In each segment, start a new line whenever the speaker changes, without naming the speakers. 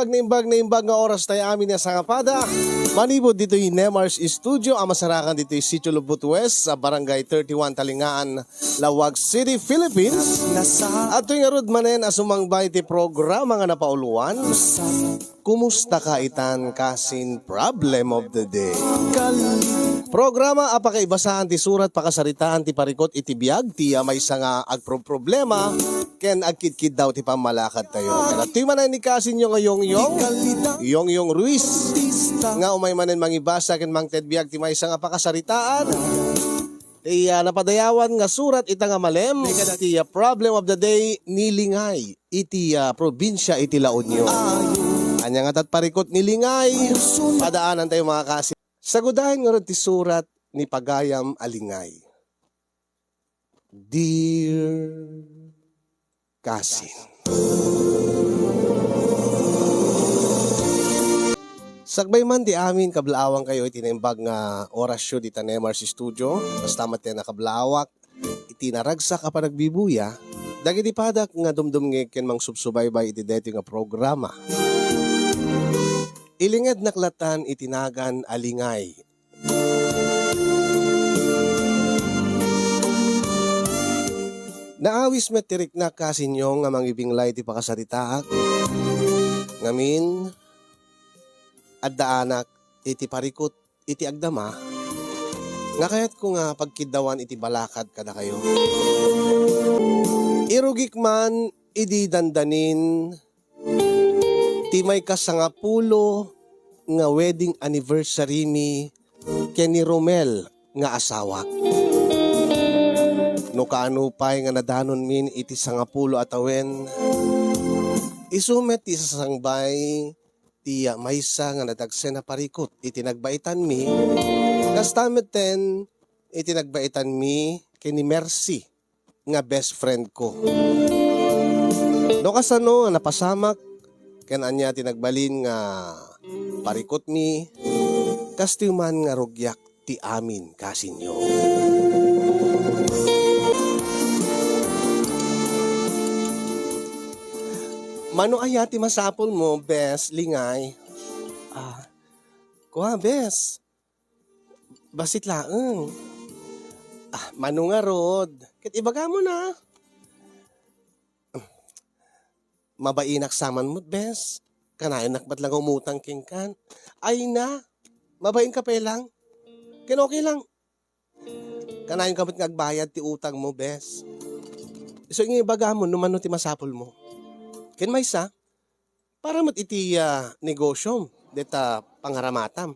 Naimbag nga oras tayo amin na sa kapada. Manibod dito yung Nemars Studio. Ang masarakan dito yung Sitio Lubut West sa Barangay 31 Talingaan, Lawag City, Philippines. At yung arod manen asumang bayti programa nga napauluan. Kumusta ka itan kasin problem of the day? Programa apakaibasahan ti surat pakasaritaan ti parikot iti biag ti may nga agproblema ken agkidkid daw ti pamalakad tayo. At ti manen ni kasin yung Yong Ruiz nga umay manen mangibasa ken mangted biag ti may nga pakasaritaan. Ti napadayawan nga surat ita nga malem ti problem of the day nilingay iti probinsya iti La Union. Anya nga tat parikot nilingay padaanan tayo mga kasin. Sagudahin nga rin ti surat ni Pagayam Alingay. Dear Kasin, sagbay man di amin kablaawang kayo itinaimbag nga orasyon di Nemars Studio. Basta mati nakablawak itinaragsak ka pa nagbibuya. Dagiti padak nga dumdum ngeken mang subsubaybay iti deti nga programa. Ilingad naklatan itinagan alingay. Naawis metirik na kasinyo nga mangibinglay ti pakasaritaak. Ngamin at daanak iti parikot iti agdama. Nga kayat ko nga pagkidawan iti balakad kada kayo. Irugik man idi dandanin ti may kasangapulo nga wedding anniversary ni Kenny Romel nga asawa. No kaanupay nga nadanon min iti sangapulo atawen. Isumet ti sasangbay ti maysa nga nadagsen na parikot iti nagbaitan mi. Kastamet ten iti nagbaitan mi Kenny Mercy nga best friend ko. No kasano napasamak ken anya tinagbalin nga parikot mi kastiman nga rugyak ti amin kasinyo. Mano aya ti masapol mo, bes, lingay? Kuha, bes. Basit laeng. Mano nga rod. Ket ibaga mo na. Mabainak saman mo, bes. Kanayon nakbat lang umutang kingkan. Ay na, mabain ka pa lang. Ken okay lang. Kanayon kapat ngagbayad ti utang mo, bes. So yung ibaga mo, numano ti masapol mo. Ken maysa, para mat iti negosyo, deta pangharamatam.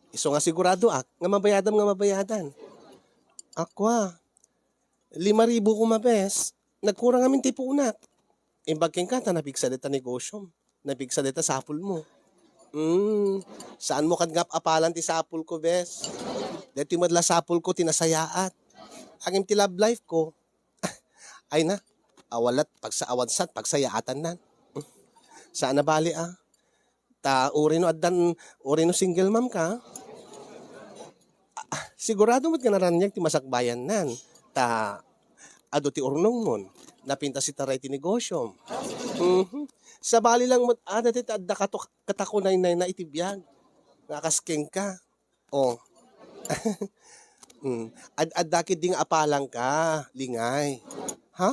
Iso nga sigurado nga mabayadan. Akwa, 5,000 ko mabes, nagkurang amin ti punat. Imbagking ka, napigsa deta negosyo. Napigsa deta sapul mo. Saan mo kadngap apalan ti sapul ko, bes? Deti madla sapul ko tinasayaat. Agim ti love life ko. Ay na, awalat pagsaawansat, pagsayaatan nan. Saan na bali uri no single mom ka. Sigurado mo't ka naranyag ti masakbayan nan. Ado ti urnong mon. Napinta si taray ti negosyo. Sa bali lang mo, dati adda katakunay na itibiyag. Nakaskeng ka. Adakit ding apalang ka, lingay. Ha?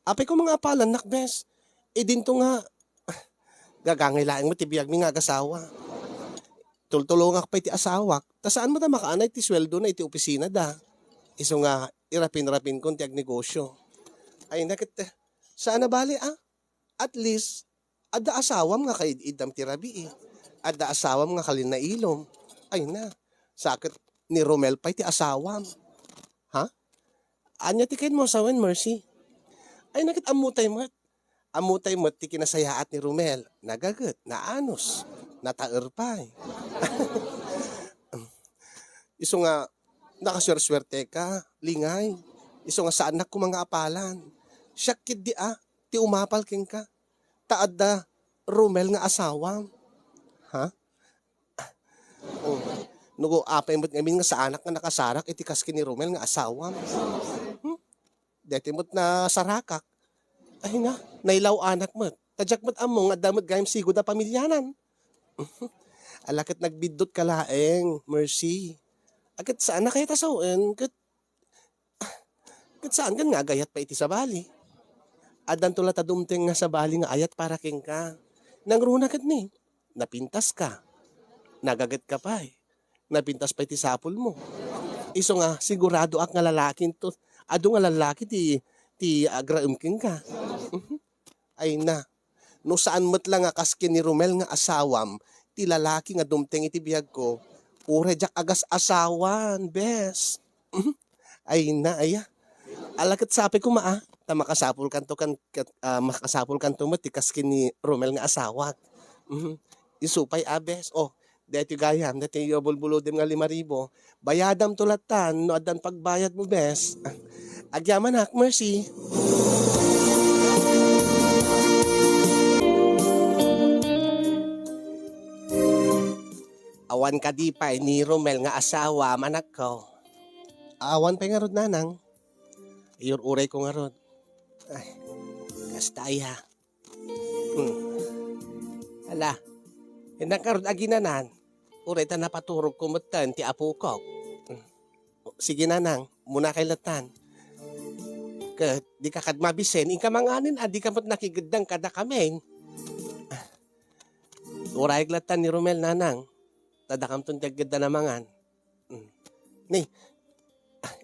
Apay ko mga apalan, nakbes. Dinto nga, gagangailaing mo tibiyag mi nga agasawa. Tultulungak pa iti asawak. Ta saan mo da makaanay ti sweldo na iti opisina da. Iso nga, irapin-rapin kon ti ag negosyo. Ay nakit, saan na bali At least, adda asawam nga kay idam ti rabi Adda asawam nga kalin na ilom. Ay na, sakit ni Romel pa iti asawam. Ha? Anya ti kain mo sawen, Mercy? Ay nakit amutay mo ti kinasayaat ni Romel. Nagagat, naanos, nataerpay. Iso nga, nakaswerswerte ka, lingay. Iso nga saan na ko mga apalan. Syakit ti umapal king ka. Taad da Romel nga asawam. Ha? Nugo apay mo't ngamin nga sa anak nga nakasarak iti kaskin ni Romel nga asawam. Deti mo't na sarakak. Ay nga, nailaw anak mo't. Tadyak mat among at damot gayam sigod na pamilyanan. Alakit nagbidot ka laeng, Mercy. Agad saan na kayo tasawen? Kat saan kan nga gayat pa iti sa bali? Adan tula tadumteng nga sa bali nga ayat para king ka. Nangruna kat ni, napintas ka. Nagagat ka pa eh. Napintas pa iti sapul mo. Iso nga, sigurado ak nga lalakin to. Ado nga lalaki ti agraum king ka. Ay na, no saan mo't lang nga kaskin ni Romel nga asawam, ti lalaki nga dumteng iti biyag ko, ure jak agas asawan, bes. Ay na, aya. Alakit sapi ko maa, ta makasapul kanto makasapul kanto mo ti kaskin ni Romel nga asawat. Isupay abes. Oh, deti gayam, deti yobulbulodem nga 5,000. Bayadam tulatan, no adan pagbayad mo, bes. Agyaman hak, Mercy. Awan ka di pa ni Romel nga asawa, manak ko. Awan pa nga rod nanang. Iyor uray ko nga rod. Ay, kastaya. Hala, hinang aginanan. Uray ta napaturog kumutan ti apo ko. Sige nanang, muna kay latan. Di ka kad mabisen, inka manganin, di ka mo't nakigedang kada kameng. Uray latan ni Romel nanang. Tadakam tong tiagda na mangan. Ni,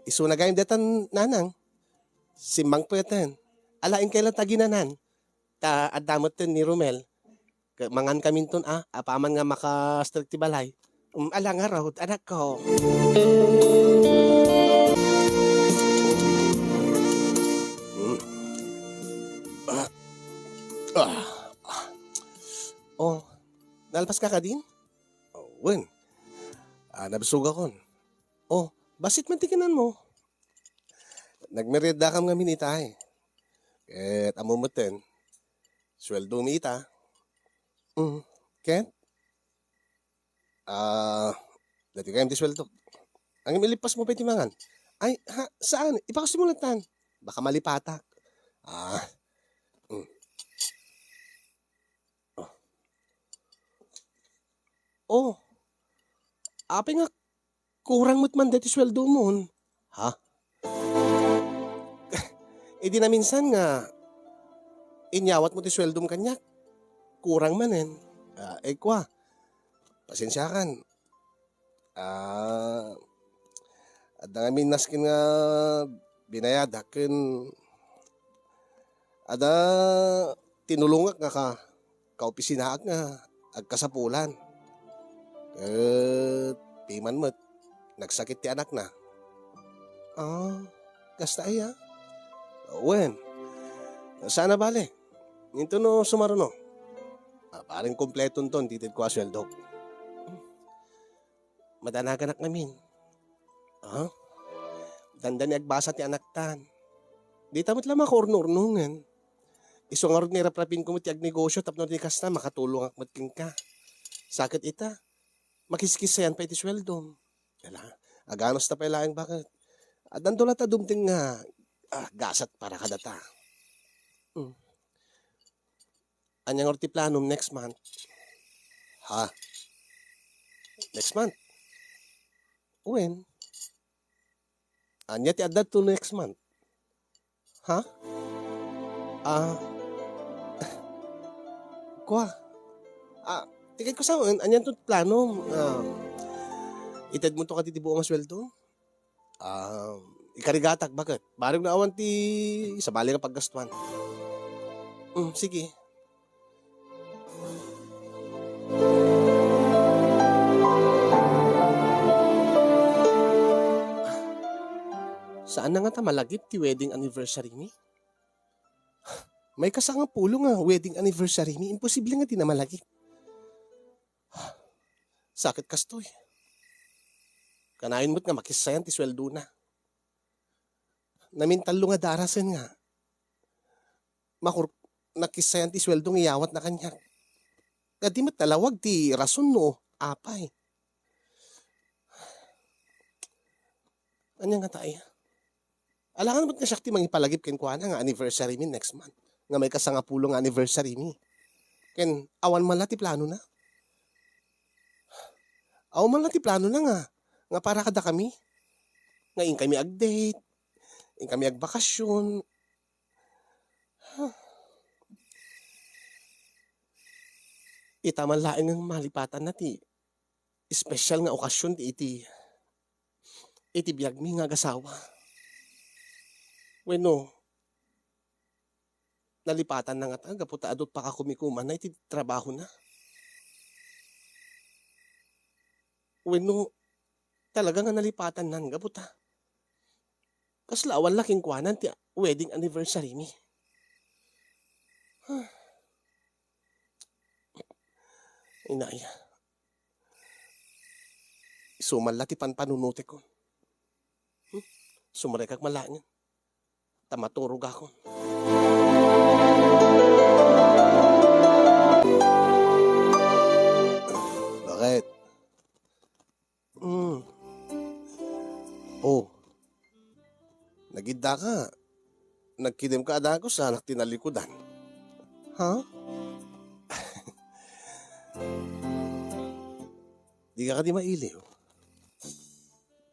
iso na gayam datan nanang. Simbang po yatan. Alain kailan taginanan. Ta adamot ten ni Romel. Mangan kami ton apaman nga makastrek ti balay. Ala nga raw, anak ko. Oh, nalpas ka din? Oh, wen. Nabsug ako. Oh, basit man tikinan mo. Nagmerienda kam nga minita eh. Ket amumutin. Sweldo mi ita. Ket? Dati kayong disweldo. Ang imilipas mo pa itimangan. Ay, saan? Ipakusimulatan. Baka malipatak. Oh, api nga, kurang mo't man dati sweldo mo. Ha? Di na minsan nga, inyawat mo ti sweldo mo kanyak. Kurang manen. Kwa, pasensya kan. At nga minaskin nga binayadakin. Ada tinulungak nga kaopisinaak nga agkasapulan. Piman mo't nagsakit ti anak na. Gasta ay Wen, sana bale. Nito no sumaruno. Paring kompleton ton, titid ko asweldo. Madanagan namin. Dandan agbasa ti anak tan. Di tamot lang makornurnungan. Iso nga rin niraprapin ko mo ti agnegosyo tapno di kasta makatulong ak matking ka. Sakit ita. Makiskisayan pa iti sweldo. Aganos ta pa ilaing bakit. Dandula ta dumting nga gasat para kadata. Anyang orti planom next month. Ha? Next month? When? Anya ti adat to next month? Ha? Kwa? Tikit ko saan, anyan to plano. Ited mo to ka titibo ang sweldo? Ikarigatak, bakit? Barang na awan ti sa bali nga paggastuan. Sige. Saan na nga ta malagip ti wedding anniversary ni? May kasangang pulo nga wedding anniversary ni. Imposible nga di na malagip. Sakit kastoy. Kanayon mo't nga makisayan ti sweldo na. Namintalo nga darasen nga. Nakisayan ti sweldo nga iyawat na kanya. Kadi mo't talawag ti rason no, apay. Anya nga tayo? Alangan mo't nga siya ti mangipalagip kenkwana nga anniversary min next month. nga may kasangapulong anniversary mi. Ken awan man ti plano na. Awan man ti plano na nga para kada kami. Nga in kami ag-date, in kami ag-bakasyon. Itaman laing ng malipatan na ti. Espesyal nga okasyon ti iti biyag mi nga gasawa. Bueno, nalipatan na nga ta, gaputa adot pa ka kumikuman na iti trabaho na. Bueno, talaga nga nalipatan nan, gaputa. Kaslawan laking kwanan ti wedding anniversary mi. Inaya. Sumal ti panpanunute ko. Sumarekak malangin. Tamaturog ako. Bakit? Oh. Nagidda ka. Nagkidim ka ada ko sa anak tinalikudan. Ha? Di ka di mailiw.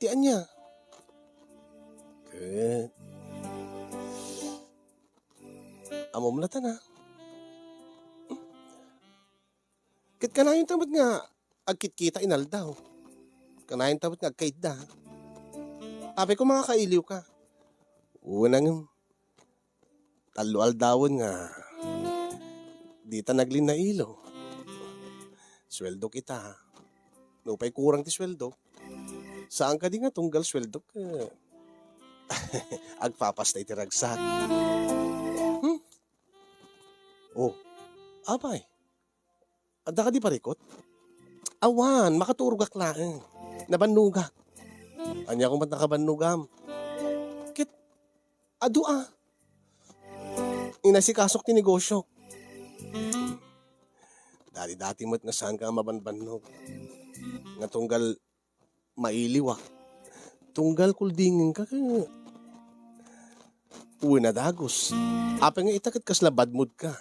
Tiyan niya. Good. Amom na na. Kit ka na yung tamad nga agkit kita inaldaw. Kanayin tamad nga agkait da. Ape ko mga kailiw ka. Unang talo-aldawon nga di ta naglin na ilo. Sweldo kita. Nupay kurang ti sweldo. Saan ka di nga tunggal sweldo ka? Agpapastay ti ragsak. Oh, abay. Ada ka di parikot? Awan, makaturugak laeng. Nabanugak. Anya kung ba't nakabanugam? Kit, adu Inasikasok ti negosyo. Dati mo't nga saan ka mabanbanog. Nga tunggal mailiwa. Tunggal kuldingin ka ka. Uwi na dagos. Apa nga itakit kas labad mood ka.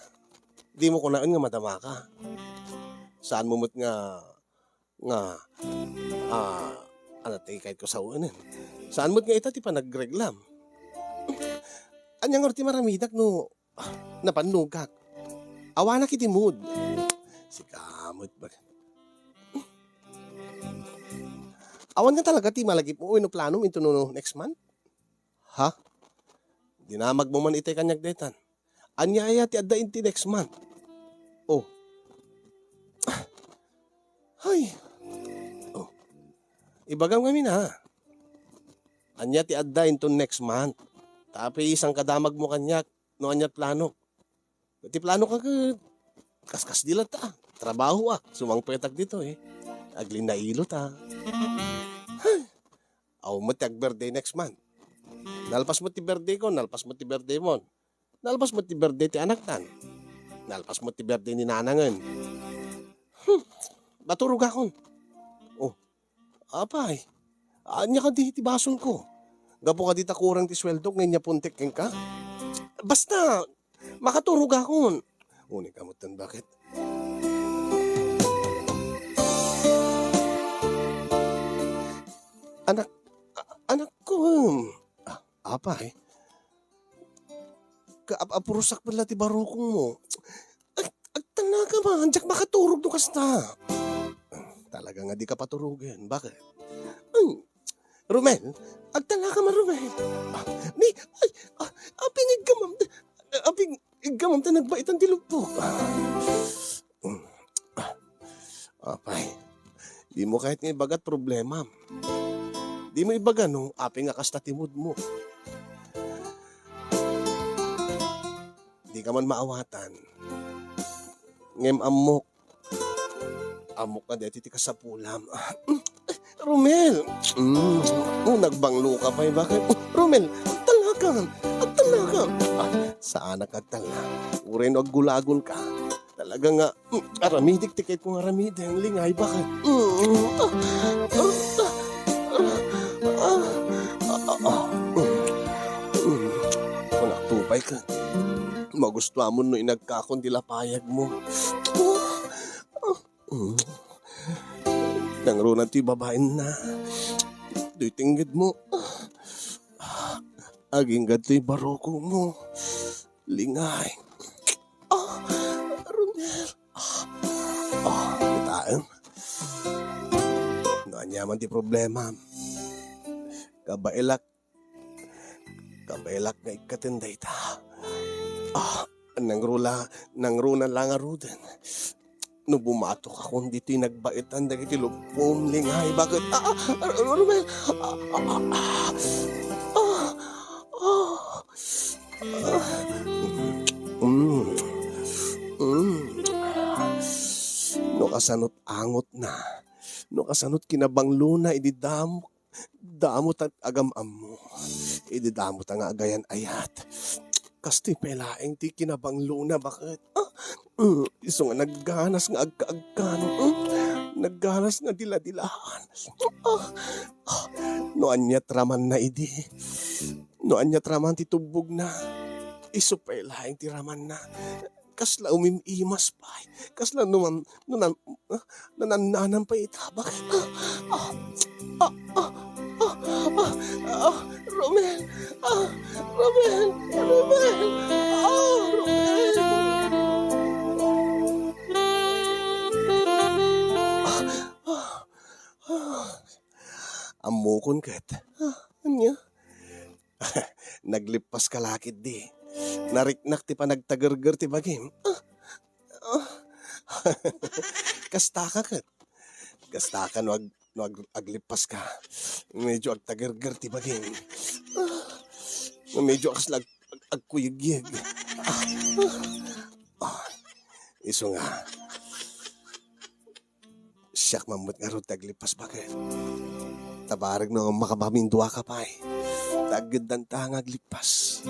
Di mo kunaan nga madama ka. Saan mo mo't ano kahit ko sa unan. Saan mo't nga ita ti pa nagreglam. Anyang orti maramidak no napanugak. Awa na kiti mood. Si kamot ba? Awan nga talaga ti malagip mo no plano into no next month? Ha? Dinamag mo man itay kanyag detan. Anyaya ti adda inti next month. Oh. Hay. Oh. Ibagam kami na. Anya ti adda into next month. Tapi isang kadamag mo kanyak no anyat plano. Ti plano ka kaskas dilat ta. Trabaho sumang petag dito Aglin na ilo ta. Aw mo ti birthday next month. Nalpas mo ti birthday ko, nalpas mo ti birthday mo. Nalpas mo ti birthday ti anak tan. Nalpas mo ti birthday ni nanangan. Baturog akon. Oh, apay. Anya ka di ti bason ko. Gapo ka di takurang ti sweldo, ngayon niya puntik ka. Basta, makaturog akon. Uni kamutan bakit? Anak ko. Apay. Apurusak pala ti barokong mo. Agtana ka man, diyak makaturog no kasta. Talaga nga di ka paturugin. Bakit? Romel, agtana ka man, Romel. Aping igamam ta nagbaitan ti lupok. Apay, di mo kahit nga ibagat problema. Di mo ibaga no, aping nga kasta timod mo. Di ka man maawatan. Ngem amok. Amok na deti ti kasapulam. Romel! Nagbanglo ka pa bakit? Romel, agtalakan! Saan nagkagtala? Urin o gulagon ka. Talaga nga, aramidik tikit kong aramideng lingay, bakit? Kung naktupay ka. Magustuhan mo no inagkakundila payag mo. Nang runa ti babaen na. Do'y tinggid mo. Aging gato'y baroko mo. Lingay. Romel. Kitaan. Naanyaman ti problema. Kabailak nga ikatinday ta. Nang runa lang aruden. No bumatok ako dito'y nagbaitan dagiti lupom lingay. Bakit? Romel. No kasanot angot na. No kasanot kinabanglo na ididamot at agamam mo. Ididamot ang agayan ayat. Kasti pelaeng ti kinabanglo na. Bakit? Iso nga nagganas nga agkaagkan. Nagganas nga diladilaan. No anyat raman na idi. No anyat raman ti tubog na. Iso pelaeng ti raman na. Kasla umimimas pa. Kasla nanananan pa itabak. Romel! Romel! Romel! Romel! Amukon kat. Anya? Naglipas ka lakit di. Nariknak ti pa nagtagerger ti bagim. Kasta ka kat. Kasta ka no aglipas ka. Medyo agtagerger ti bagim. Medyo akasla agkuyigyig. Iso nga. Siyak mamut nga ro taglipas bagay. Tabarag no makabamindua ka pa eh. Tagid ng tangag lipas.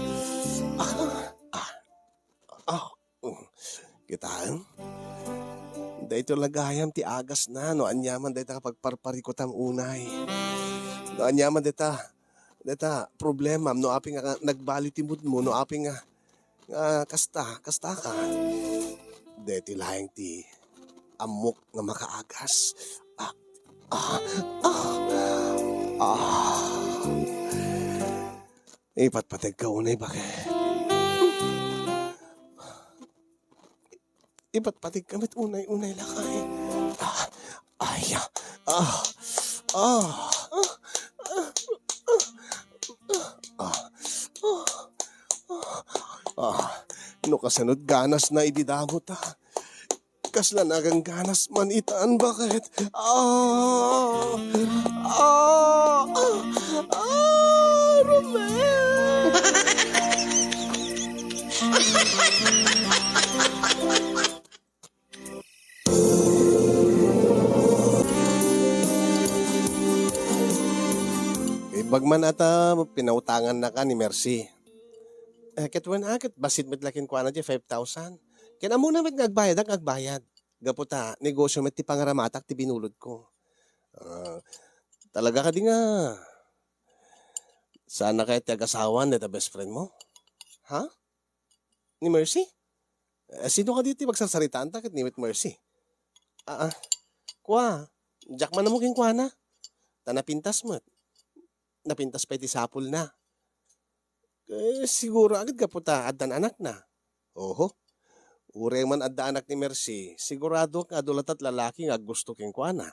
Kitaan? Dahito lagayam ti agas na. No anyaman dahita kapagparparikot ang unay. No anyaman dahita problema. No aping nga nagbali timod mo. No aping nga kasta ka. Dahiti lahing ti amok nga makaagas. Ipatpatag ka unay bakit? Ipatpatag kamit unay lakay. No kasanod ganas na ididamo ta. Kasla nagang ganas man itaan bakit? Romel! Bagman ata pinautangan na ka ni Mercy. Ketwan akit basit met lakin kwa na di 5,000. Kaya mo naman agbayad. Gaputa, negosyo met ti pangaramatak ti binulod ko. Talaga ka di nga. Sana kaya ti agasawan na best friend mo? Ha? Ni Mercy? Sino ka dito magsasaritaan takit ni Mercy? Kwa, Jackman na mo king kwa na. Tanapintas mo. Napintas pa iti sapul na. Siguro agad ka puta addan anak na. Oho. Ureng man adda anak ni Mercy, sigurado ka adulat at lalaki nga gusto king kuana.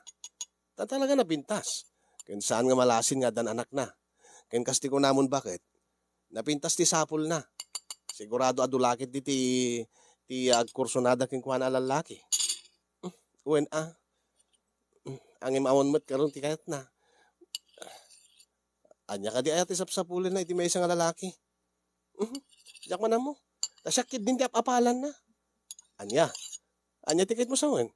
Talaga napintas. Ken saan nga malasin nga addan anak na. Ken kasti ko namon bakit? Napintas ti sapul na. Sigurado adulakit ti kursunada king kuana lalaki. Uen angim awon met karon ti kayat na. Anya ka di ayat isapsapulin na iti may isang lalaki. Diyak man mo. Nasyakit din ti apalan na. Anya tikit mo sawen.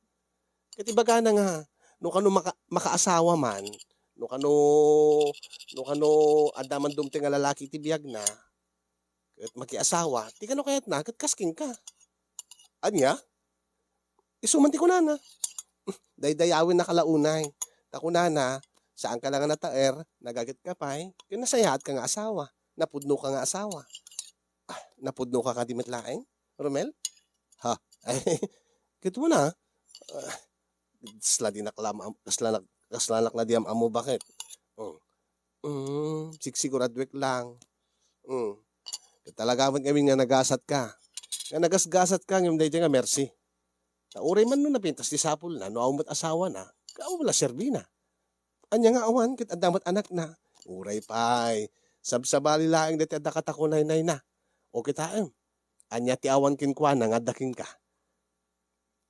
Katibaga na nga, no kano makaasawa man, no kano adaman dumti nga lalaki ti biyag na, kat makiasawa, ti kano kayat na, kat kasking ka. Anya? Isuman ti kunana. Daydayawin na kalaunay. Takunana, saan ka lang nataer, nagagit ka pa'y, kinasayahat ka nga asawa, napudno ka nga asawa. Napudno ka kadimit laeng, Romel? Ha? Ay, kito mo na. Kasla di naklam, kaslanak na diam amo bakit? Siguraduek lang. Talaga man kami nga nagasat ka. Nga nagasgasat ka, ngayon dahil nga mercy. Nauray man nun napintas di sapul na, no awmat asawa na, kao wala serbi na. Anya nga awan, kit adamat anak na. Uray pay, sabsabali laing dati adda katakunay na. O kita anya ti awan kinkwa na nga daking ka.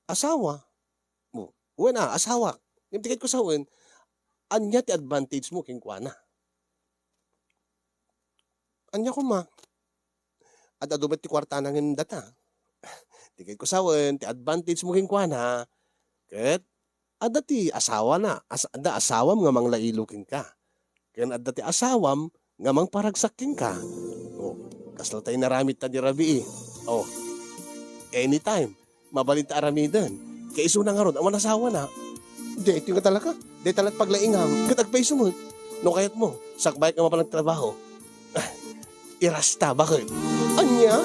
Asawa. Mo, uwan na, asawa. Yung tikit ko sa uwan, anya ti advantage mo kinkwa na. Anya ko ma. At adumat ti kwarta na ngin data. Tikit ko sa uwan, ti advantage mo kinkwa na. Ket, adda ti asawa na. Adda asawam nga mang lailukin ka. Ken adda ti asawam nga mang paragsakin ka. O, kasla tayo naramit ta di rabi O, anytime, mabalit ta aramidan. Kaya iso na nga ron, awan asawa na. Di, ito nga talaga. Di talat paglaingam. Katagpay sumot. No kayat mo, sakbayat nga mapalang irasta, bakit? Anya?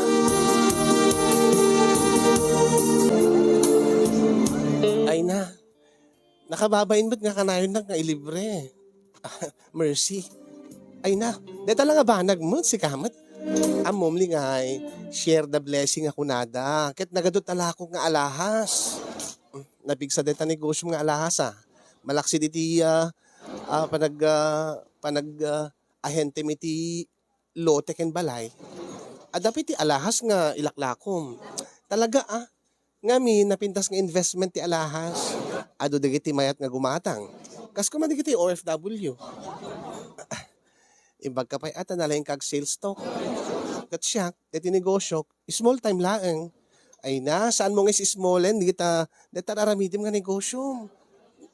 Ay na. Nakababain ba't nga kanayon na nga ilibre? Mercy. Ay na. Dito lang nga banag mo, si Kamat. Amom lingay, share the blessing ako nada. Ket nagadot talako nga alahas. Nabigsa deta negosyo nga alahas Malaksi diti ahente miti lote ken balay. Adapit ti alahas nga ilaklakom. Talaga ngami napintas nga investment ti alahas. Ado dagiti mayat nga gumatang. Kas kumadigiti OFW. Imbag ka pa'y nalaing kag sales stock. Kat siya, deti negosyo, small time laeng. Ay na, saan mo nga small di kita aramidim nga negosyo.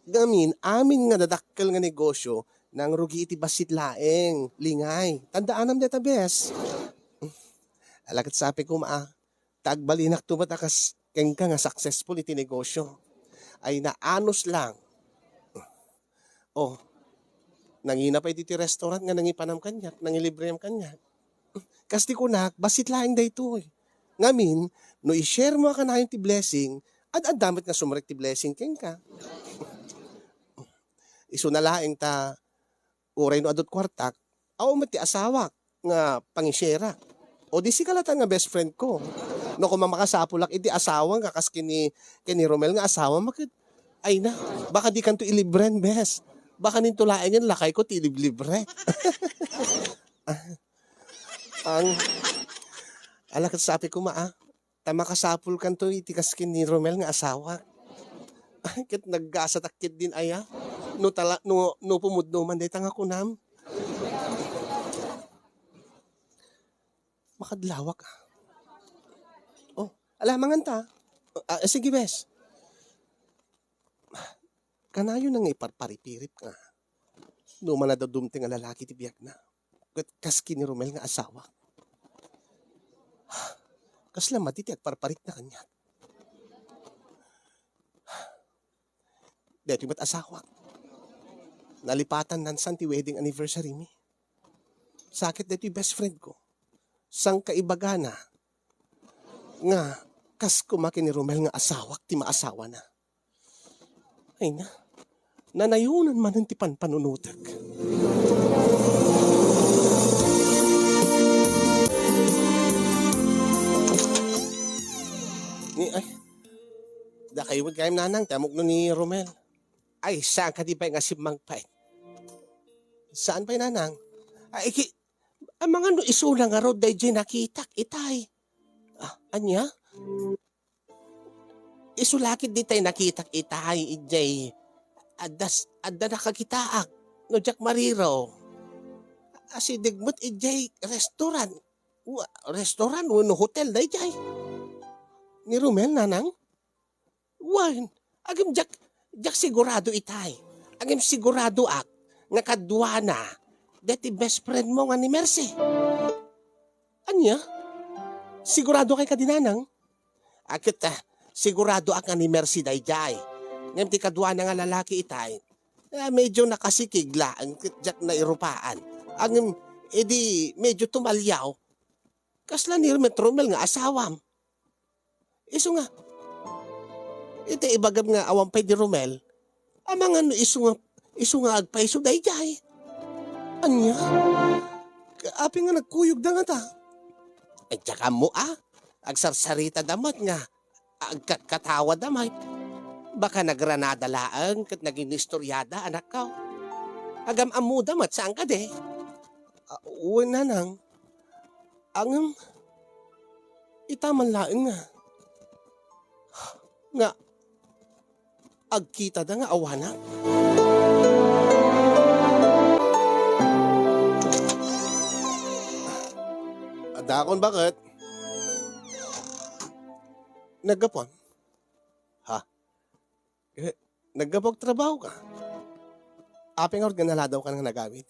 Gamin, amin nga dadakkel nga negosyo, nang rugi iti basit laeng, lingay. Tandaanam deta bes. Alakat sapi ko tagbalinak tumatakas keng ka nga successful iti negosyo. Ay na, anos lang. Nangina pa iti restaurant nga nangipanam kanya, nangilibrem kanya. Kasti ko basit laing dayto. Ngamin, no i-share mo ka na yung ti blessing, at damit nga sumarek ti blessing ken ka. Iso na laing ta, uray no adot kwartak, mati asawa nga pangisyera. O di si kalata nga best friend ko. No kung mamakasapulak, iti asawa nga kas kini Romel nga asawa, ay na, baka di kanto ilibren bes. Baka nintulain yan, lakay ko, tilib-libre. Alakat sabi ko tamakasapul kan to, itikaskin ni Romel nga asawa. Kit naggasatakit din aya. No pumudno man, day tanga kunam. Makadlawak alamangan ta. Sige bes. Kanayo nang iparparipirip nga. No man na daw dumting nga lalaki ti biyak na. Kaski ni Romel nga asawa. Kasla matiti at parparit na kanya. Dito ba't asawa? Nalipatan nan san ti wedding anniversary mi. Sakit dito best friend ko. Sang kaibaga na. Nga, kas kumaki ni Romel nga asawak ti maasawa na. Ay na. Nanayunan man ang tipan panunutag. Da kayo magkayam nanang, tamok no ni Romel. Ay, saan ka di pa nga si Mangpay? Saan pa nanang? Ay, ang mga no isulang nga rod, day nakitak, itay. Anya? Isulakit di tayo nakitak, itay, ijay. Adda nakakitaak, no Jack Mariro. Asi digmut ijay restaurant. Restaurant, no hotel na ijay. Ni Romel, nanang? Wan, agam Jack sigurado itay. Agam sigurado nga kadwa na, dati best friend mo nga ni Mercy. Anya? Sigurado kay kadinanang? Akit sigurado nga ni Mercy dayjay. Ngayon ti kadwa na nga lalaki itay, medyo nakasikigla ang Jack na irupaan. Ang edi medyo tumalyaw. Kasla ni Romel nga asawam. Iso nga. Iti ibagam nga awang pay di Romel. Amang ano iso nga agpaiso dayjay. Anya? Api nga nagkuyog da nga ta. Ay tsaka mo agsarsarita damat nga. Agkatawa damay. Baka nagranada laang kat naging istoryada anak ko. Agam amu damat saan ka de? Uwan na nang. Ang itaman laang nga. Nga agkita da nga awanak. Adakon bakit? Naggapon? Ha? Naggapog trabaho ka? Apeng nga naladaw ka nang nagamit.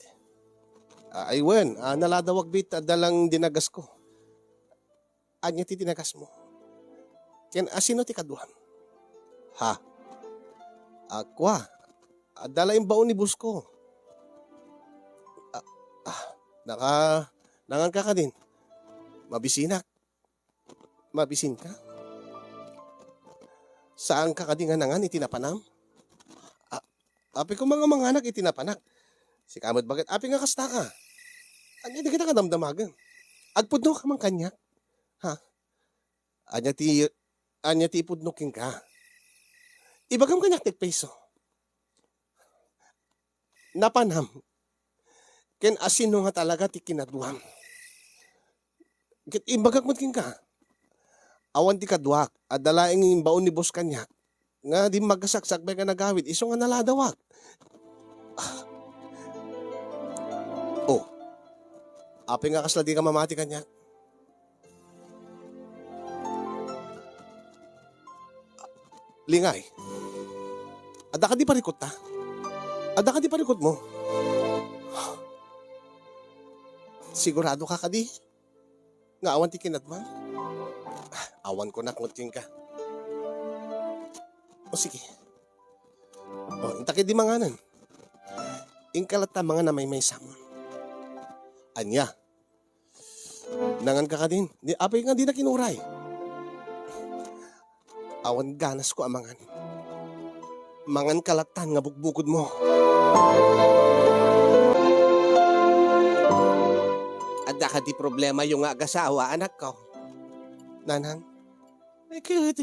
Aywan, naladawag bit dalang dinagas ko. Anya ti dinagas mo. Ken asino ti kaduhan? Ha? Akwa. Dala yung baon ni Busko. Nangan ka din. Mabisinak. Mabisin ka? Saan ka kadingan nangan itinapanam? Api ko mga anak itinapanak. Si kamot bakit? Api nga kasta ka. Anya di kita kadamdamagan. Agpudno ka man kanya. Ha? Anya ti ipudnukin ka. Ibagam kanyak tigpeso. Napanam. Ken asino nga talaga ti kinaduam. Ibagak mo kin ka. Awan ti kadwak. Adalaing yung baon ni boss kanya. Nga di magasaksak ba ka nagawid. Iso nga naladawak. Api nga kasla di ka mamati kanya. Lingay. Ada ka di parikot ta? Ada ka di parikot mo? Sigurado ka di? Nga awan ti kinatman? Awan ko na kunting ka. O sige. Intakid di manganan. Ingkalata mga na may samon. Anya. Nangan ka din. Apay nga di na kinuray. Awan ganas ko amangan. Mangan kalatan nga bukbukod mo. Ada ka di problema yung agasawa anak ko. Nanang. Ay kaya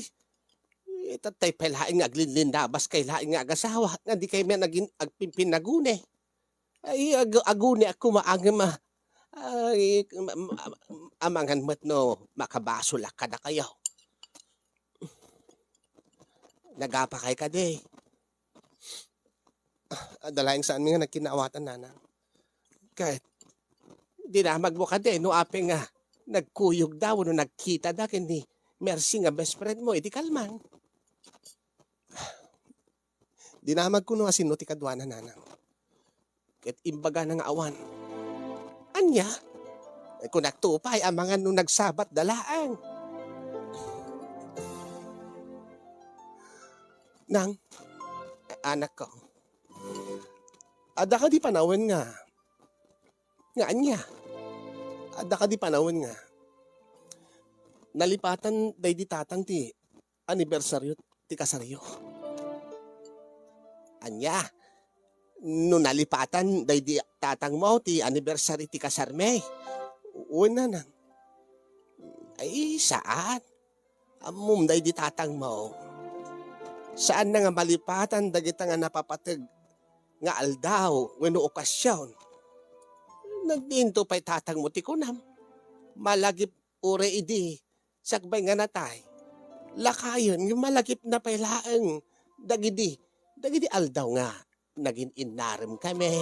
tatay palaing nga aglinlindabas kay laing nga agasawa. Nga di kayo may naging agpimpin nagune. Ay agune ako maangam ay amangan mat no makabasulak ka na kayo. Nagapakay ka de. Dalaing saan nga nagkinawatan nanang. Kahit dinamag mo ka de no ape nga nagkuyog daw no nagkita da ken ni Mercy nga best friend mo edi kalman. Dinamag ko no asino ti kadwana nanang. Ket imbaga na nga awan. Anya? Kung nagtupay amangan no nagsabat dalaang. Nang, anak ko. Ada ka di panawin nga. Nga anya. Ada ka di panawin nga. Nalipatan day di tatang ti anibersaryo ti kasaryo. Anya. No nalipatan day di tatang mo ti anniversary ti kasarme. Una nang. Ay saan? Amum day di tatang mo. Saan na nga malipatan dagita nga napapatag nga aldaw wenno okasyon. Nagdinto pa'y tatang mo ti kunam. Malagip ure idi sakbay nga natay. Lakayon yung malagip na pa'y laang dagidi aldaw nga naging inarim kami.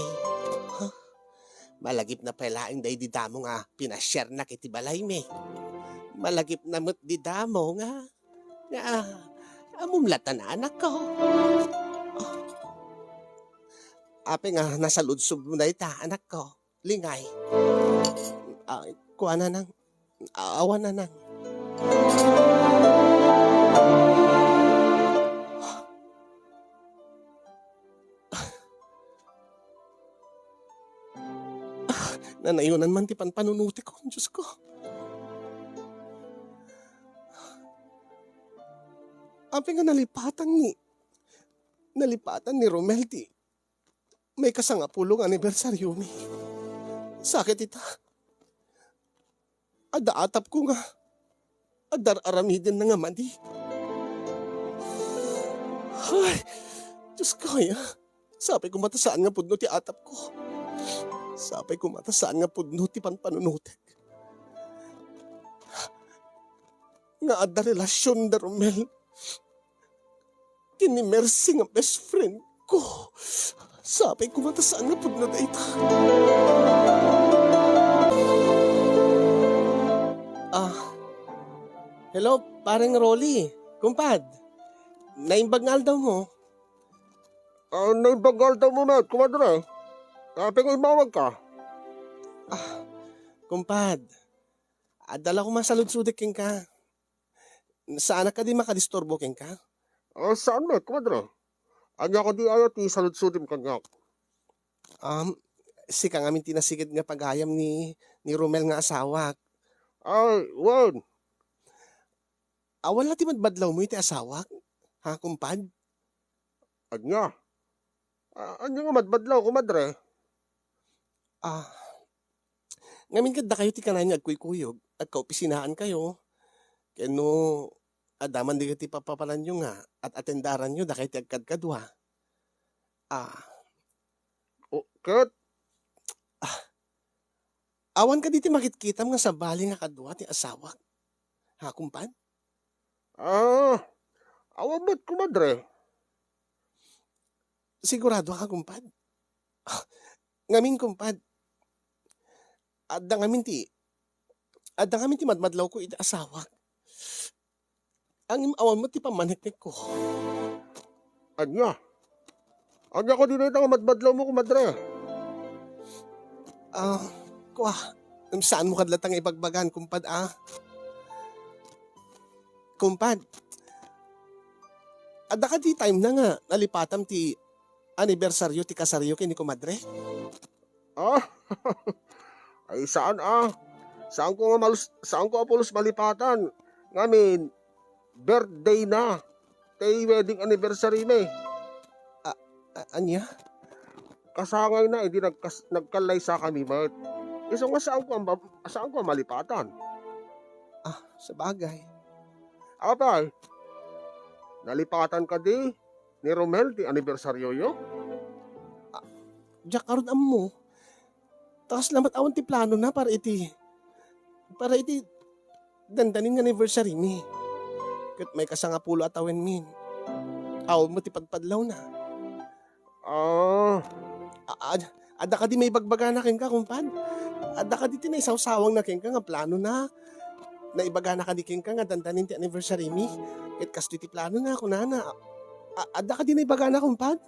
Huh? Malagip na pa'y laang day di damo nga pinashare na kiti balay me. Malagip na mo't di damo nga amumlatan na anak ko. Oh. Ape nga nasa ludsub mo na ita, anak ko. Lingay. Kuha na nang. Awan na nang. Nanayunan man ti panpanunuti ko, Diyos ko. Api nga nalipatan ni Romel ti. May kasangapulong anibersaryo mi. Sakit ita. Adaatap ko nga. Adar-aramidin na nga madi. Ay, Diyos ko ya. Sabi ko matasaan nga pudno ti atap ko. Sabi ko matasaan nga pudno ti panpanunutek. Nga ada relasyon da Romel. Kini Mercy nga best friend ko. Sabi ko matasaan nga pudno da ita. Hello, parang Rolly. Kumpad, naimbagal daw mo.
Naibagal daw mo, Matt. Kumadre. Sabi ko imawag ka.
Kumpad, adala ko masalud-sudik king ka. Sana ka di makadisturbo king ka?
Saan, Matt? Kumadre. Anya ko di ayot, isalud-sudim kanyak.
Si kang amin tinasigid nga paghayam ni Romel nga asawa.
Ay, wan.
Wala ti madbadlaw mo iti asawa? Ha, kumpad?
Anya. Anya nga madbadlaw, kumadre.
Ngamin kad da kayo ti kanay nga agkuy-kuyog at kaupisinaan kayo. Kaya no, adaman di ka ti papapalan nyo nga at atendaran nyo da kayo ti agkadkadwa.
Kat?
Awan ka diti makitkitam nga sa bali nga kadwa ti asawa. Ha, kumpad?
Awan ba't kumadre?
Sigurado ka, kumpad? Ngamin, kumpad. Adda ngamin ti madmadlaw ko iti asawa. Ang awan mo ti pamaniknik ko.
Anya ko din ito nga madbadlaw mo, kumadre.
Saan mo kadlatang ibagbagan, kumpad, Kumpad, adda ka di time na nga nalipatam ti anibersaryo ti kasaryo kini kumadre?
Ay saan Saan ko apulos malipatan? Ngamin, birthday na. Tay wedding anniversary me.
Anya?
Kasangay na, hindi nagkalay sa kami, Mat. Iso nga saan ko malipatan?
Sa bagay.
Apay, nalipatan ka di ni Romel ti anibersaryo yo?
Diyak karon mo. Takas lamat awan ti plano na para iti dandanin nga anniversary ni. Kat may kasangapulo at awen min. Aw mo ti pagpadlaw na. Ada ka di may bagbaga na ken ka, kumpad. Ada ka di tinay-sawsawang na ken ka nga plano na. Naibaga na ka di ken ka nga dandanin ti anniversary mi. Ket kasto ti plano na ako na. Ada ka di naibaga na, kumpad.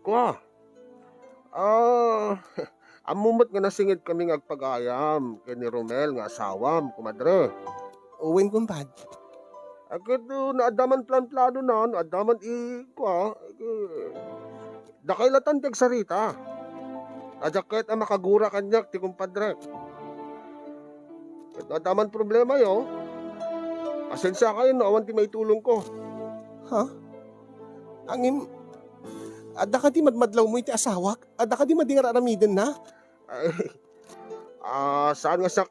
Kwa. Amumot nga nasingit kami agpagayam kay ni Romel nga asawam, kumadre.
Uwin, kumpad.
Agad naadaman plan-plano na, naadaman dakailatan tiyag sarita. Ajakit ang makagura kanyak ti kumpadre. At naadaman problema yo. Asensya kayo na awan ti may tulong ko.
Ha? Angim, ada ka di madmadlaw mo iti asawak? Ada ka di madingar aramiden na?
Saan nga sa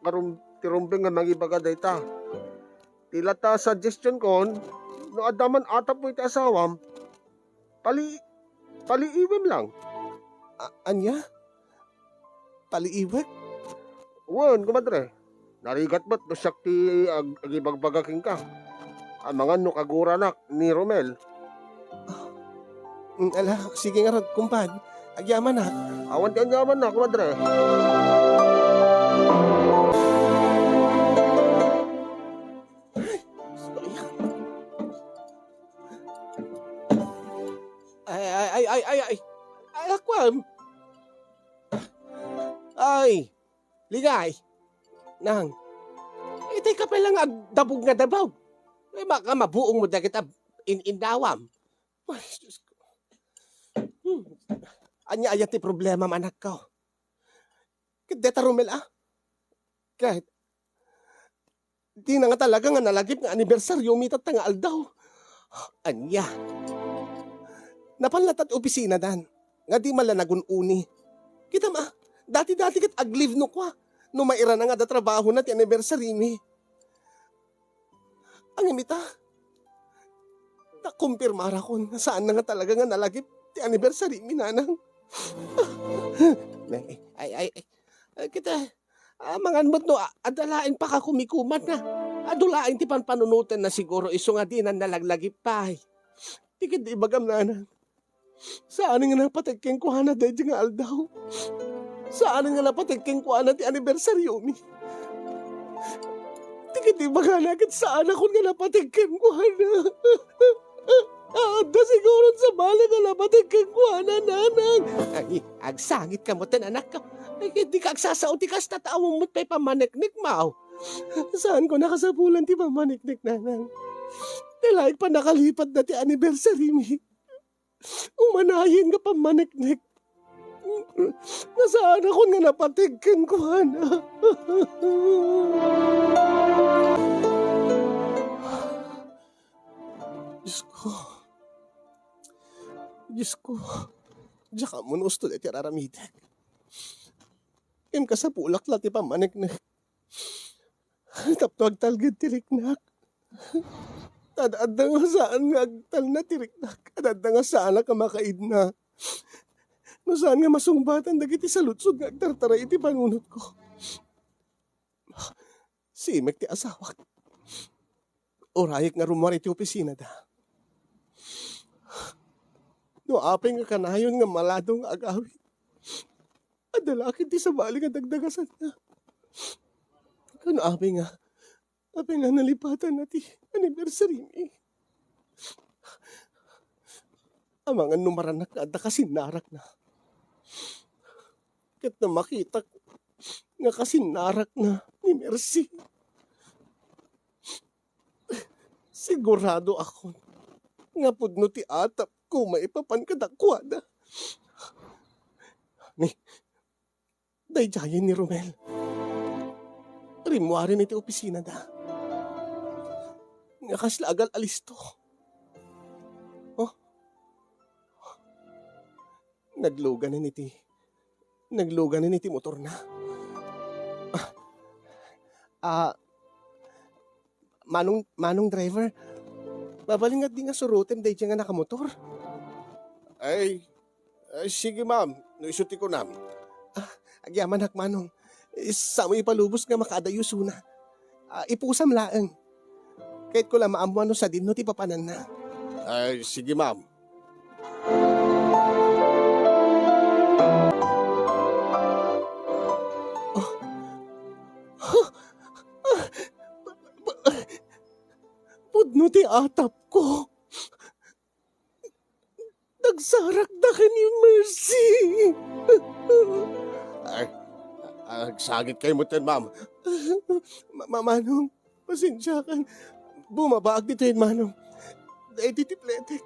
tirumbing nga mangibaga dayta? Tila ta suggestion kon, no adaman atap mo iti asawam, paliiwim lang.
Anya? Paliiwek?
Wan, kumadre. Narigat ba't no siyak ti agibagbagaking ka? Ang mga no kaguranak ni Romel.
Sige nga rod, kumpad. Agyaman na.
Awan ti anyaman na, kumadre.
Ay, akwam. Ay, ligay. Nang, itay ka palang agdabog nga dabog. Ay, baka mabuong mo na kita indawam. Ay, Diyos ko. Anya ayat ti problema manak ko. Deta Romel, kahit Di na nga talaga nga nalagip nga anibersaryo mitat nga aldaw. Anya. Napanlatat opisina dan. Nga di malanagun uni. Kita ma, dati-dati kat aglive no kwa. No maira na nga da trabaho na ti anniversary mi. Ang imita. Nakumpirmara ko na saan na nga talaga nga nalagip ti anniversary mi nanang. Kita, mangan mo't no, adalain pa ka kumikuman na. Adulain ti panpanunutan na siguro iso nga di na nalaglagip pa. Tikid di bagam nanang. Saan nga napatigking ko na dahil nga aldaw? Saan nga napatigking ko na ti anibersaryo mi? Tikid di baga nagit saan ako nga napatigking ko na? Da siguro sa bala nga napatigking ko na nanang. Ay, agsangit ka mo tan anak ka. Ay, di ka agsasaw ti kas tatawang mo't pa'y pamaniknik mao. Saan ko nakasapulan ti pamaniknik nanang? Tilaig pa nakalipat na ti anibersary mi. Umanahin nga pamaniknik. Nasaan ako nga napatigkan ko, na? Diyos ko. Diyos ko. Diyan ka mo nusto na tiraramitek. Im ka sa pulak lang ti pamaniknik. Taptog talgad tiriknak. Adada nga saan nga agtal na tiriknak. Adada nga saan ka makaid na. No saan nga masungbatan dagiti sa lutsod nga agtartara iti panunot ko. Simek ti asawak. Orayik nga rumar iti opisina da. No apeng nga kanayon nga maladong agawin. Adalakit ti sa bali nga dagdagasan na. Kano apeng nga. Apeng nga nalipatan na ti anniversary mi. Amangan numaranak na ada kasinarak na. Kat na makita nga kasinarak na ni Mercy. Sigurado ako nga pudno ti atap ko maipapan kadakwada. Ni, dayjayan ni Romel. Rimwari ni ti opisina da. Nga kaslagal alisto. Oh? Naglugan na ni ti motor na. Manong driver, babalingat di nga surutin dahil nga nakamotor. Ay, sige ma'am, naisuti ko nam. Agyaman manong, sa mo ipalubos nga makadayuso na. Ipusam laeng. Kahit ko lang maamuano sa dinno ti papanan na. Ay, sige ma'am. Pudno ti atap ko. Nagsarak na ka ni Mercy. Ay, agsagit kayo mo ten, ma'am. Manong, pasensya ka. Bumabaag dito yun, Manong. Dahil titipletik.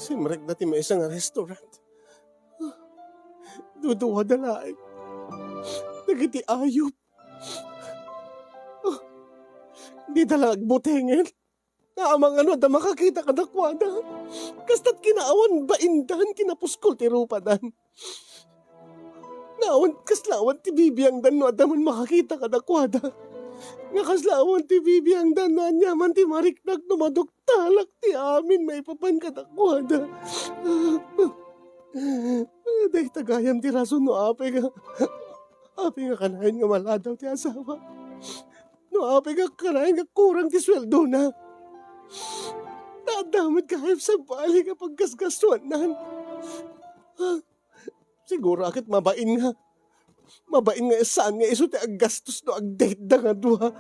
Simrek na ti may isang restaurant. Duduwa dalain. Nagiti ayop. Di dalag butengin. Naamang ano, da makakita ka na kwada. Kasta't kinaawan ba indan, kinapuskol ti rupadan. Naawan kaslawan ti bibiyang dan no, adaman makakita ka na kwada. Nga kaslawan ti bibiyang dan no, anyaman ti mariknag no maduktalak ti amin, may papan ka na kwada. Dahil tagayam ti rason no, ape nga kanahin nga maladaw ti asawa. No, ape nga kanahin nga kurang ti sweldo na. Nadamit kahit sa bali kapag gasgaswan nan. Siguro akit mabain nga. Mabain nga saan nga iso ti aggastos no agdate da nga duha.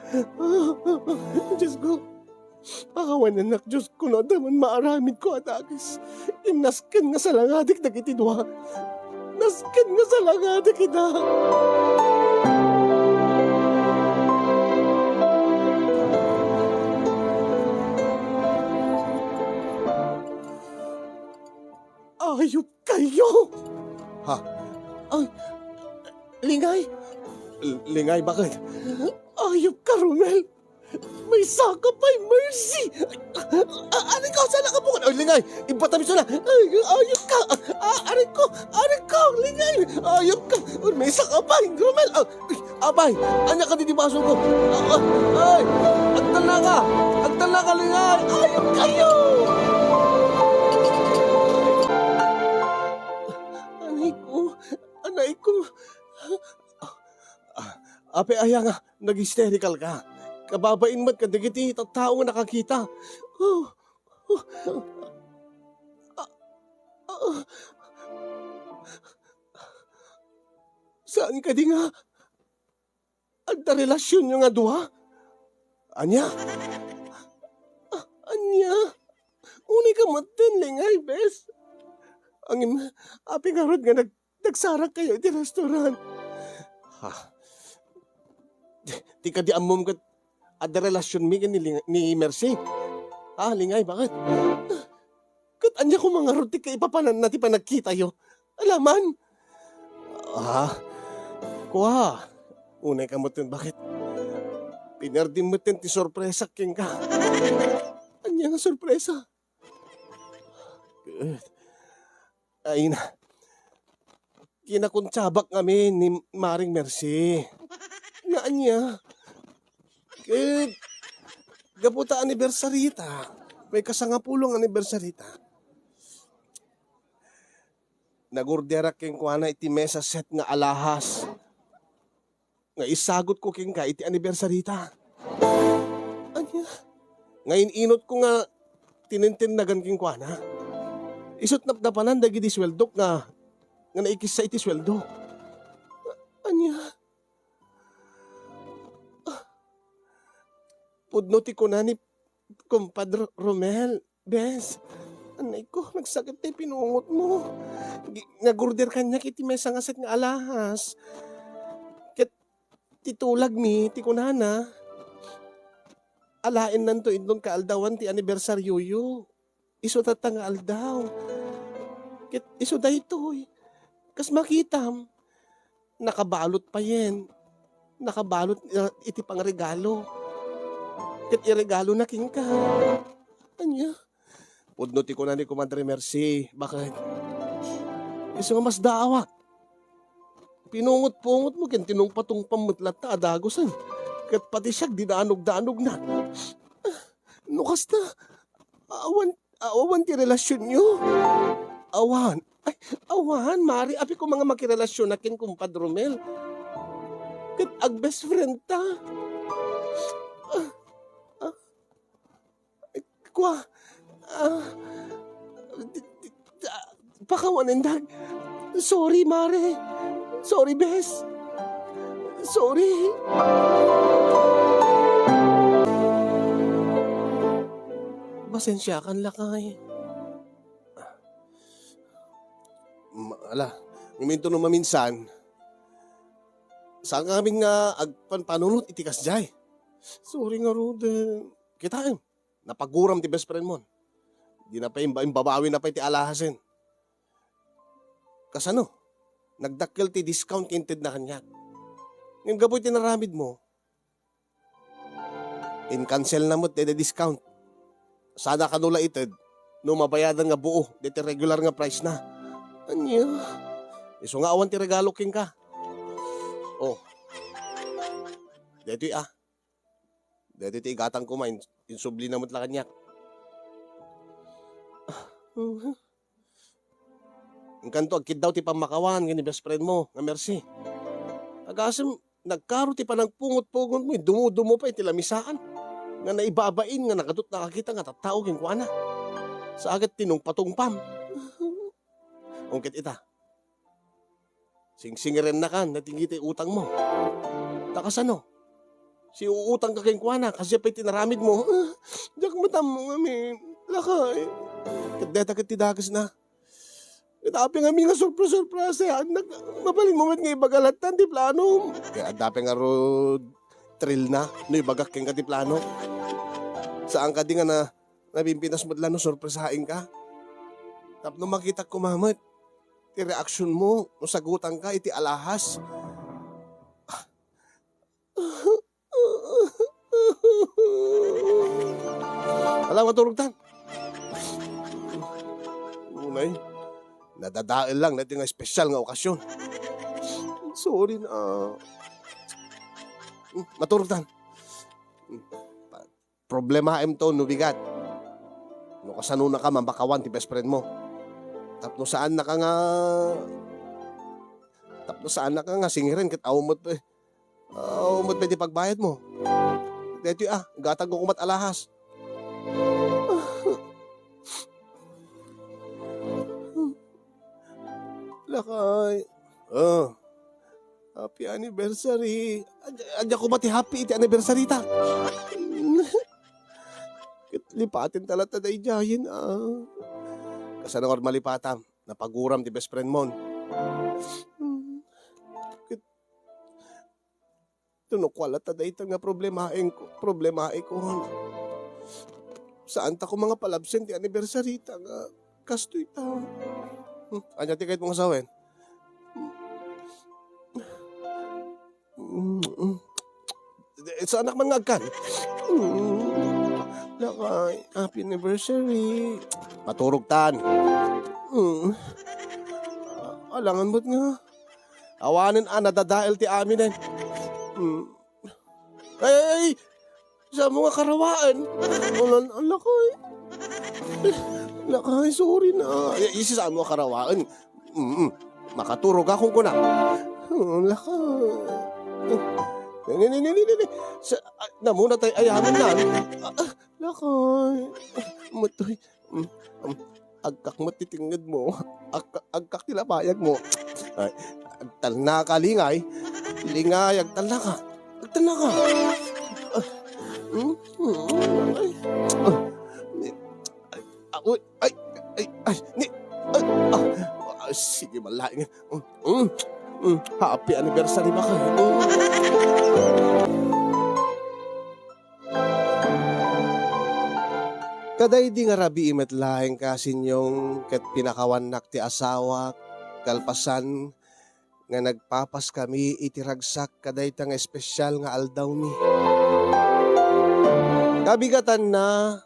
Diyos ko. Pakawan anak Diyos ko no. Daman maaramid ko at agis. Nasken nga sa langadik na kiti duha. Nasken nga sa langadik kita. Ayop kayo! Ha? Ay, Lingay? Lingay, bakit? Ayop ka, Romel! May saka pa'y mercy! Aray ko, saan nakabukan? Ay, Lingay! Ibatamis na! Ay, ayop ka! Aray ko! Lingay! Ayop ka! May saka pa! Romel! Abay! Anya ka ditibaso ko! Ay! Agdal na ka, Lingay! Ayop kayo! Anay ko! Ape, aya nga, nag-hysterical ka. Kababain mo't kadigiti, tao nga nakakita. Saan ka di nga? Agda relasyon nyo nga duha? Anya? Anya? Unay ka matin, Lingay, bes. Ang api nga rod nga nagsarak kayo di restaurant. Ha? Di ka di amom kat ada relasyon mi ni Mercy. Lingay, bakit? Kat anya ko mga rod ti ka ipapanan na ti pa nagkita yo. Alaman? Kuha. Unay ka mo tin, bakit? Pinardim mo tin ti sorpresa king ka. Anya nga sorpresa? Good. Ay na. Kinakuntsabak kami ni Maring Mercy. Nga anya. Gaputa anibersarita. May kasangapulong anibersarita. Nagordera king kuana iti mesa set nga alahas. Nga isagot ko king ka iti anibersarita. Anya. Ngayon inot ko nga tinintindagan king kuana. Isot napdapanan dagi di sweldok nga naikis sa iti sweldo. Anya? Pudno ti ko na ni Compadre Romel. Bes, anay ko, nagsakit tayo pinungot mo. Nagorder kanya kiti may sangaset nga alahas. Ket titulag mi, ti kunana. Alain nanto indon kaaldawan ti anibersaryo yu. Iso tatanga aldaw. Ket iso daytoy. Kas makitam, nakabalot pa yen. Nakabalot iti pang regalo. Ket iregalo na king ka. Anya? Pudno ti ko na ni Comadre Mercy. Bakit? Iso nga mas daawat. Pinungot-pungot mo ken tinong patong pamutlat na adagosan. Ket pati siya dinanog-danog na. Nukas na. Awan ti relasyon nyo. Awan. Ay, awan, Mari. Api ko mga makirelasyon na kin Compadre Romel. Ket ag best friend ta. Kwa. Pakawanindag. Sorry, Mari. Sorry, Bes. Sorry. Pasensya kan lakay. Minto no maminsan. Saan kami nga agpanpanunot itikas jay. Sorry nga, Rude. Kita napaguram ti best friend mo. Di na pa imbabawi na pa iti alahasin. Kasano? Nagdakkel ti discount kinted na kanya. Ngayon gaboy tinaramid mo. In-cancel na mo ti discount. Sada kanula ited, no mabayadan nga buo, dito regular nga price na. Anya? Iso nga awan ti regalo king ka. Oh. Dito Dito ti igatang ko main, insubli na mo't la kanyak. Ang kanto, agkid daw ti pamakawan, gani best friend mo, nga Mercy. Agasem, nagkaro ti panagpungot-pungot mo, dumo-dumo pa iti lamisaan. Nga naibabain, nga nakadot nakakita, nga tatawagin ko ana. Sa agad tinong patungpam. Ungkit ita. Sing-singiren na kan, natingiti utang mo. Takas ano? Si uutang ka kayong kuwana, kasi pa'y tinaramid mo. Diyak matam mo kami, lakay. Kadeta katidakas na. Kadapi nga mi nga surprise-surprise. Mabalin mo nga ibagalatan, di plano. Kaya adapi nga road thrill na, no ibagak keng ka di plano. Saan ka di nga na nabimpinas mo no surpresahin ka? Tapno makita ko mamat, ti reaksyon mo, no sagutan ka, iti alahas. Alam, matulog tan. Unay, nadadail lang na iti nga espesyal nga okasyon. Sorry na. Matulog tan. Problema em to, no bigat. No kasano na ka, mambakawan ti best friend mo. Tapno saan na ka nga singirin kit awmot pa di pagbayad mo. Dito gatag ko kumat alahas. Lakay. Happy anniversary. Adya ko ba ti happy iti anniversary ta? Lipatin talata da ijayin Kasano nga malipatam, napaguram ti best friend mo. Tunukwala ta da itang nga problemae ko. Saan ta ko mga palabsen ti anniversary ta nga kastoy ta. Anya ti kahit mong asawin? Sa anak man ngagkan. Lakay, happy anniversary. Maturog tan. Alangan mo't nga. Awanin nadadail ti amin eh. Ay, sa mga karawaan. Lakay. Lakay, sorry na. Isi sa mga karawaan. Makaturog akong kuna. Lakay. Namuna tayo ayamin na. Lakay. Matoy. Agkak matitingad mo. Agkak tilabayag mo. Agtal na ka lingay. Lingay, agtal na ka. Agtal na ka. Sige, malaing. Happy anniversary ba kayo? Kaday di nga rabi imet lahing kasinyong ket pinakawanak ti asawa kalpasan nga nagpapas kami itiragsak kaday tang espesyal nga aldaw mi. Kabigatan na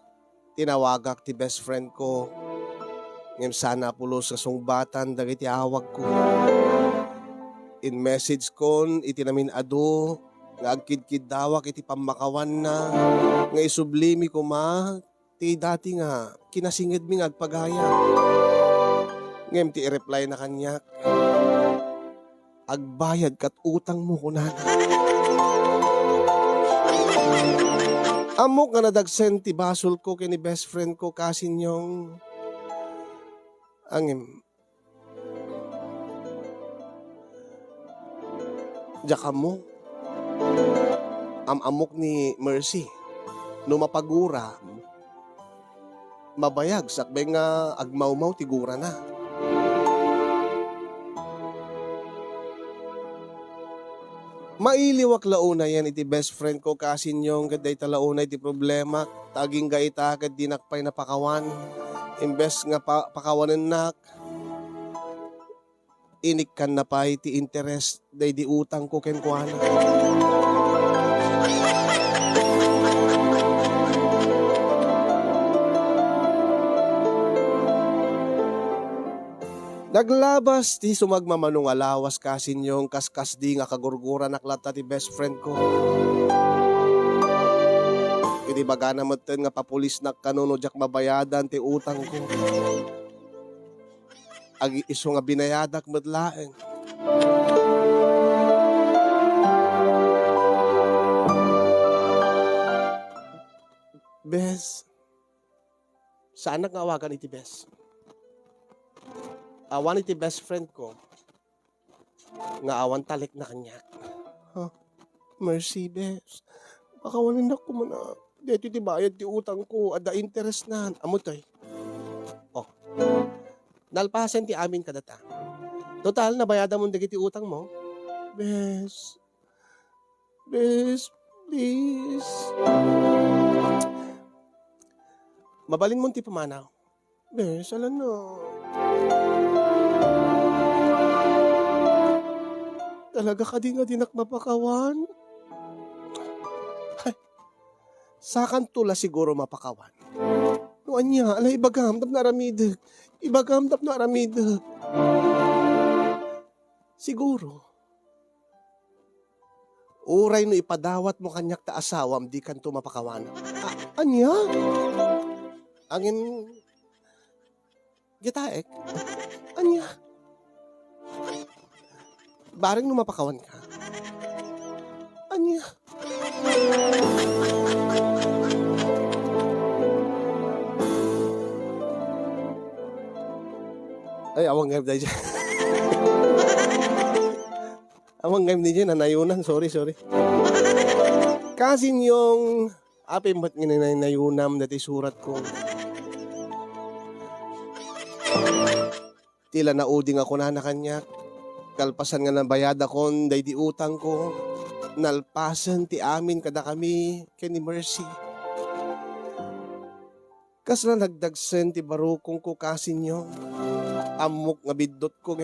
tinawagak ti best friend ko ngem sana pulos nga sungbatan dagiti awag ko. In message kon iti namin adu nga agkidkid dawak iti pamakawan na nga isublimi ko ma ti dati nga kinasingid mi nga agpagaya. Ngem ti i-reply na kanya, agbayad kat utang mo kunana. Amok nga nadagsen ti basol ko kini best friend ko kasinyong angem. Jaka mo amok ni Mercy no mapagura mabayag sakbay nga agmawmaw tigura na. Mailiwak launa yan iti best friend ko kasinyong gaday talauna iti problema taging gaita kad dinakpay na pakawan imbes nga pakawanan nak inikkan na pa iti interest day di utang ko kenkwana. Naglabas ti sumagmamanong alawas kasinyong kaskas di nga kagurgura naklata ti best friend ko. Iti baga naman nga papulis na kanunodyak mabayadan ti utang ko. Agi iso nga binayadak madlaeng. Bes, saan nag-awagan iti Bes? Awan iti best friend ko nga awan talik na kanya. Mercy, Bes. Baka wanin na ko man dito ti bayad ti utang ko ada interest na. Amutoy. Nalpasan ti amin kadata. Total, nabayadan mo dagiti utang mo. Bes. Bes, please. Mabalin mo ti pamanaw. Bes, alam na. Talaga ka di nga dinak mapakawan. Ay, sakan tula siguro mapakawan. No anya, ala ibagamdap na aramid. Ibagamdap na aramid. Siguro. Uray no ipadawat mo kanyak ta asawam di kan mapakawan. Anya? Angin gitaek. Anya? Bareng no mapakawan ka. Anya? Ay, awang game dahil dyan. Awang game din dyan, nanayunan. Sorry. Kasi yung apim ba't nayunam dati surat ko. Tila nauding ako na kanya. Kalpasan nga ng bayad ako, day di utang ko. Nalpasan ti amin kada kami, kani Mercy. Kas na nagdagsen ti barukong ko kasin nyo. Amok nga bidot ko.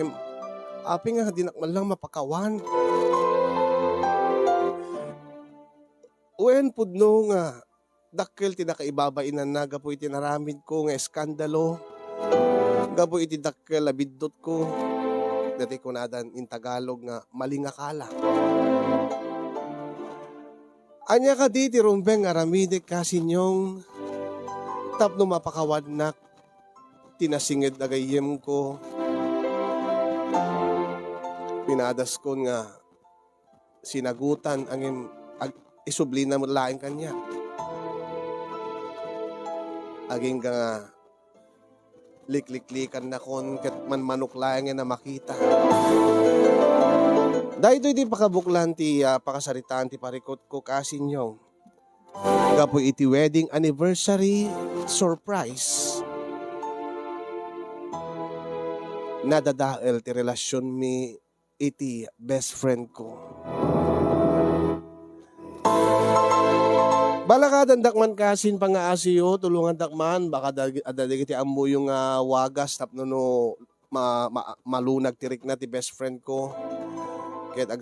Api nga dinak man lang mapakawan. Uen pudno nga dakkel ti nakaibabainan na gapo iti naramid ko nga eskandalo. Gapo iti dakkel abidot ko. Dati ko nadan in Tagalog nga maling akala. Anya ka di ti rumbeng aramidek kasinyong tapno mapakawad nak tinasingid na gayem ko. Pinadas ko nga sinagutan ang isubli na mulaing kanya. Aging nga liklikan na kon kat manmanok laing na makita. Dahil di pakabuklan ti pakasaritaan ti parikot ko kasinyong. Gapoy iti wedding anniversary surprise. Nadadael ti relasyon mi iti best friend ko. Balakadan dakman kasin pangaasiyo, tulungan dakman, baka adadig iti ammo yung wagas tapno no malunag tirik na ti best friend ko. Kaya't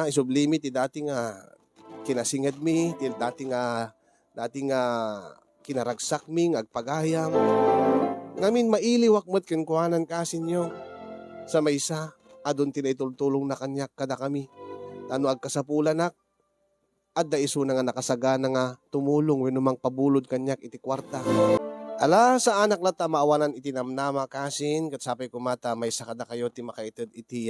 isublimi ti dati nga kinasingad mi, ti dati nga kinaragsak mi, agpagayam. Ngamin mailiwak mo't kinkuhanan kasin nyo sa maysa, adon tinaitultulong na kanyak kada kami. Tano agkasapulan nak, adda iso na nga nakasagana nga tumulong wenumang pabulod kanyak iti kwarta. Ala sa anak lata maawanan iti namnama kasin, kat sapay kumata may sakada kayo ti makaited iti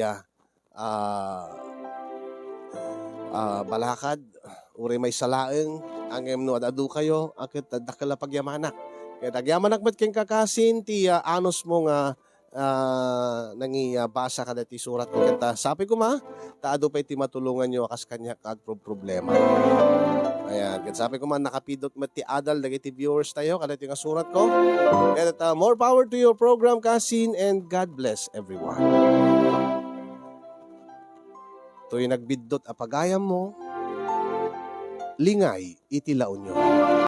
balakad, uri may salaeng, angem no adadu kayo, akit dakala pagyamanak. Kaya nagyamanak ba't keng kakasin, ti anos mo nga basa kada ti surat ko. Kata sabi ko taado pa iti matulungan nyo akas kanya problema. Ayan, kaya sabi ko nakapidot mat ti adal, dagiti viewers tayo, kada ti nga surat ko. Kaya more power to your program, kasin, and God bless everyone. To'y nagbidot apagayam mo, lingay iti laon nyo.